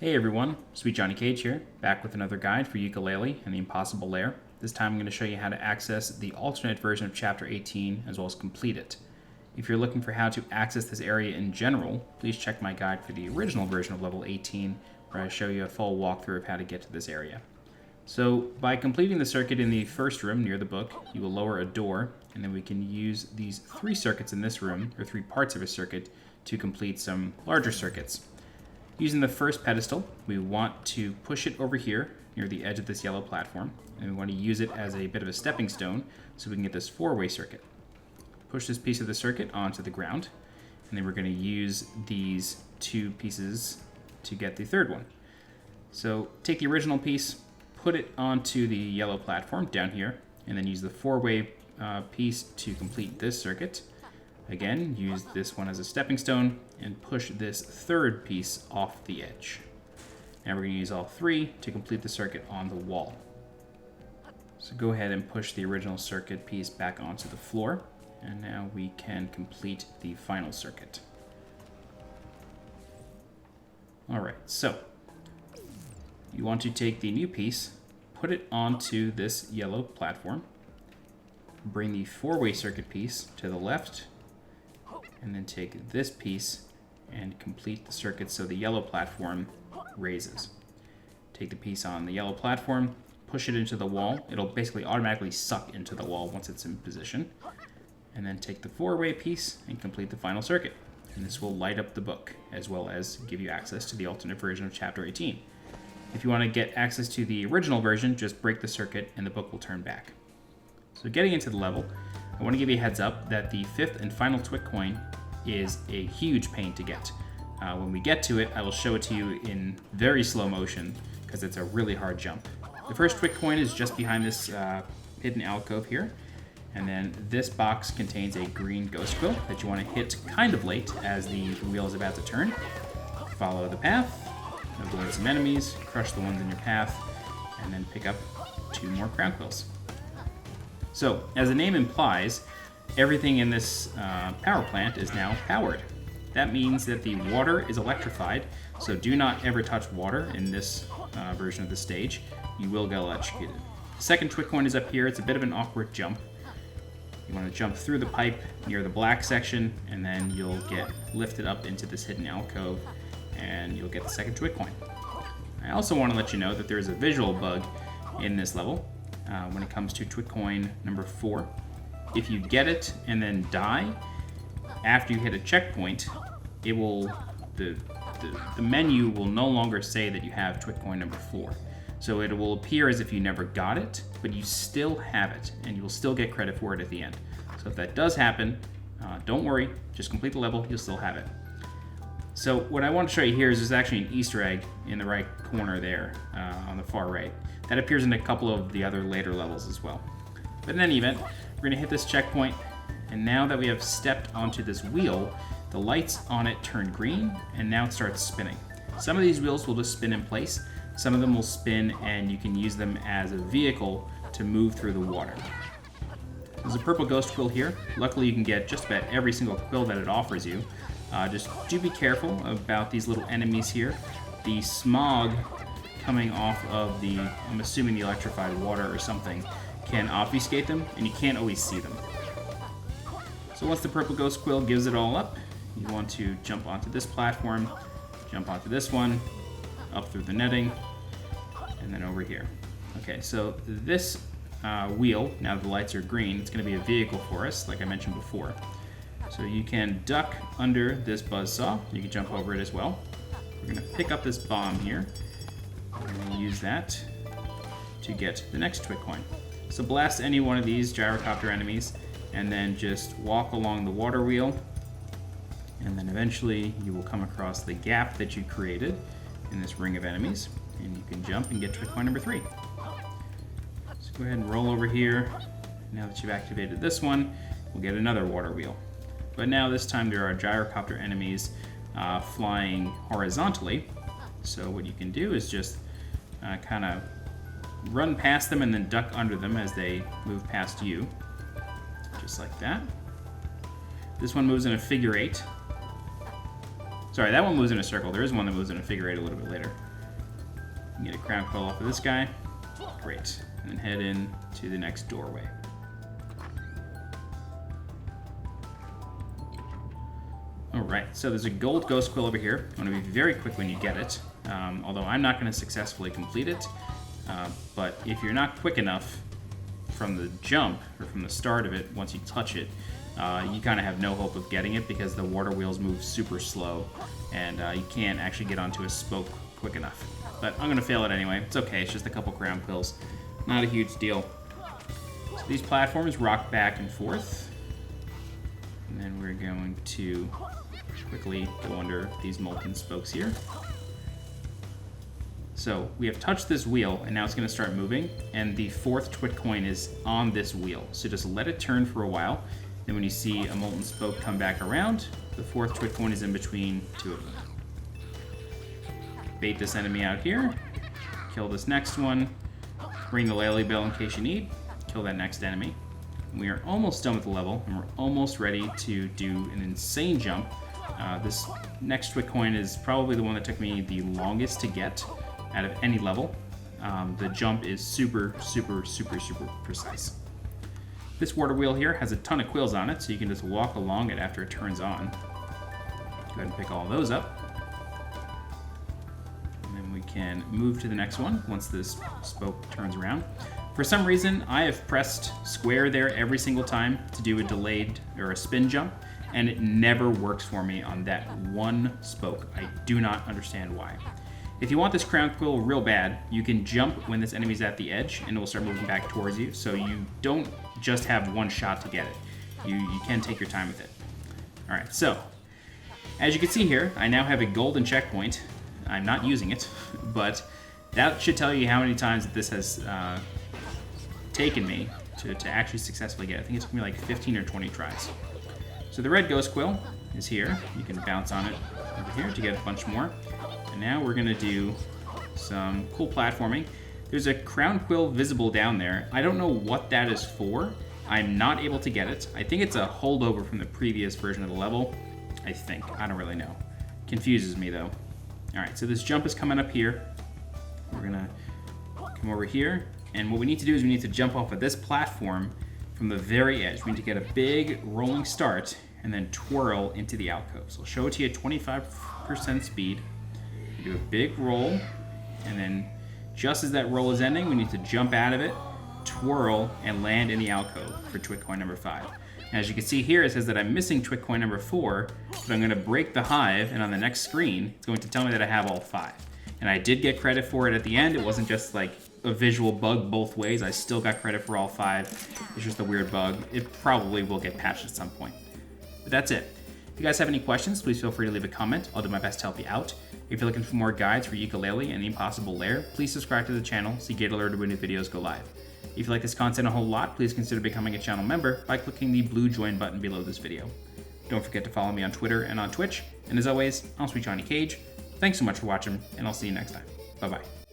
Hey everyone, SweetJohnnyCage here, back with another guide for Yooka-Laylee and the Impossible Lair. This time I'm going to show you how to access the alternate version of Chapter 18 as well as complete it. If you're looking for how to access this area in general, please check my guide for the original version of level 18 where I show you a full walkthrough of how to get to this area. So by completing the circuit in the first room near the book, you will lower a door, and then we can use these 3 circuits in this room, or 3 parts of a circuit, to complete some larger circuits. Using the first pedestal, we want to push it over here near the edge of this yellow platform, and we want to use it as a bit of a stepping stone so we can get this 4-way circuit. Push this piece of the circuit onto the ground, and then we're going to use these 2 pieces to get the 3rd one. So take the original piece, put it onto the yellow platform down here, and then use the 4-way piece to complete this circuit. Again, use this one as a stepping stone and push this 3rd piece off the edge. Now we're going to use all 3 to complete the circuit on the wall. So go ahead and push the original circuit piece back onto the floor, and now we can complete the final circuit. Alright, so you want to take the new piece, put it onto this yellow platform, bring the 4-way circuit piece to the left, and then take this piece and complete the circuit so the yellow platform raises. Take the piece on the yellow platform, push it into the wall. It'll basically automatically suck into the wall once it's in position. And then take the 4-way piece and complete the final circuit. And this will light up the book, as well as give you access to the alternate version of Chapter 18. If you want to get access to the original version, just break the circuit and the book will turn back. So getting into the level, I want to give you a heads up that the 5th and final T.W.I.T coin is a huge pain to get. When we get to it, I will show it to you in very slow motion because it's a really hard jump. The first T.W.I.T coin is just behind this hidden alcove here, and then this box contains a green ghost quill that you want to hit kind of late as the wheel is about to turn. Follow the path, avoid some enemies, crush the ones in your path, and then pick up 2 more crown quills. So, as the name implies, everything in this power plant is now powered. That means that the water is electrified, so do not ever touch water in this version of the stage. You will get electrocuted. The second T.W.I.T coin is up here. It's a bit of an awkward jump. You want to jump through the pipe near the black section, and then you'll get lifted up into this hidden alcove, and you'll get the second T.W.I.T coin. I also want to let you know that there is a visual bug in this level. When it comes to T.W.I.T coin number 4. If you get it and then die, after you hit a checkpoint, it will the menu will no longer say that you have T.W.I.T coin number 4. So it will appear as if you never got it, but you still have it, and you will still get credit for it at the end. So if that does happen, don't worry, just complete the level, you'll still have it. So what I want to show you here is there's actually an Easter egg in the right corner there, on the far right. That appears in a couple of the other later levels as well. But in any event, we're going to hit this checkpoint, and now that we have stepped onto this wheel, the lights on it turn green, and now it starts spinning. Some of these wheels will just spin in place, some of them will spin, and you can use them as a vehicle to move through the water. There's a purple ghost quill here. Luckily, you can get just about every single quill that it offers you. Just do be careful about these little enemies here. The smog coming off of the, I'm assuming the electrified water or something, can obfuscate them, and you can't always see them. So once the purple ghost quill gives it all up, you want to jump onto this platform, jump onto this one, up through the netting, and then over here. Okay, so this wheel, now the lights are green, it's going to be a vehicle for us, like I mentioned before. So you can duck under this buzzsaw, you can jump over it as well. We're going to pick up this bomb here, and use that to get the next T.W.I.T coin. So blast any one of these gyrocopter enemies, and then just walk along the water wheel, and then eventually you will come across the gap that you created in this ring of enemies, and you can jump and get T.W.I.T coin number 3. So go ahead and roll over here. Now that you've activated this one, we'll get another water wheel. But now this time there are gyrocopter enemies flying horizontally. So what you can do is just kind of run past them and then duck under them as they move past you. Just like that. This one moves in a figure 8. Sorry, that one moves in a circle. There is one that moves in a figure 8 a little bit later. Get a crown quill off of this guy. Great. And then head in to the next doorway. Alright, so there's a gold ghost quill over here. I want to be very quick when you get it, although I'm not going to successfully complete it. But if you're not quick enough from the jump, or from the start of it, once you touch it, you kind of have no hope of getting it because the water wheels move super slow, and you can't actually get onto a spoke quick enough. But I'm going to fail it anyway. It's okay, it's just a couple crown quills. Not a huge deal. So these platforms rock back and forth. And then we're going to quickly go under these molten spokes here. So we have touched this wheel, and now it's going to start moving, and the 4th T.W.I.T coin is on this wheel. So just let it turn for a while. Then when you see a molten spoke come back around, the 4th T.W.I.T coin is in between two of them. Bait this enemy out here, kill this next one, ring the Laylee bell in case you need, kill that next enemy. We are almost done with the level, and we're almost ready to do an insane jump. This next T.W.I.T coin is probably the one that took me the longest to get out of any level. The jump is super, super, super, super precise. This water wheel here has a ton of quills on it, so you can just walk along it after it turns on. Go ahead and pick all those up. And then we can move to the next one once this spoke turns around. For some reason, I have pressed square there every single time to do a delayed or a spin jump, and it never works for me on that one spoke. I do not understand why. If you want this crown quill real bad, you can jump when this enemy's at the edge, and it will start moving back towards you, so you don't just have one shot to get it. You can take your time with it. All right, so as you can see here, I now have a golden checkpoint. I'm not using it, but that should tell you how many times that this has taken me to actually successfully get it. I think it took me like 15 or 20 tries. So the red ghost quill is here. You can bounce on it over here to get a bunch more. And now we're gonna do some cool platforming. There's a crown quill visible down there. I don't know what that is for. I'm not able to get it. I think it's a holdover from the previous version of the level. I think, I don't really know. Confuses me though. All right, so this jump is coming up here. We're gonna come over here. And what we need to do is we need to jump off of this platform from the very edge. We need to get a big rolling start and then twirl into the alcove. So I'll show it to you at 25% speed. You do a big roll, and then just as that roll is ending, we need to jump out of it, twirl, and land in the alcove for T.W.I.T coin number 5. And as you can see here, it says that I'm missing T.W.I.T coin number 4, but I'm gonna break the hive, and on the next screen, it's going to tell me that I have all 5. And I did get credit for it at the end. It wasn't just like a visual bug both ways. I still got credit for all 5. It's just a weird bug. It probably will get patched at some point. But that's it. If you guys have any questions, please feel free to leave a comment. I'll do my best to help you out. If you're looking for more guides for Yooka-Laylee and the impossible Lair, please subscribe to the channel so you get alerted when new videos go live. If you like this content a whole lot, please consider becoming a channel member by clicking the blue join button below this video. Don't forget to follow me on Twitter and on Twitch. And as always, I'm SweetJohnnyCage. Thanks so much for watching, and I'll see you next time. Bye-bye.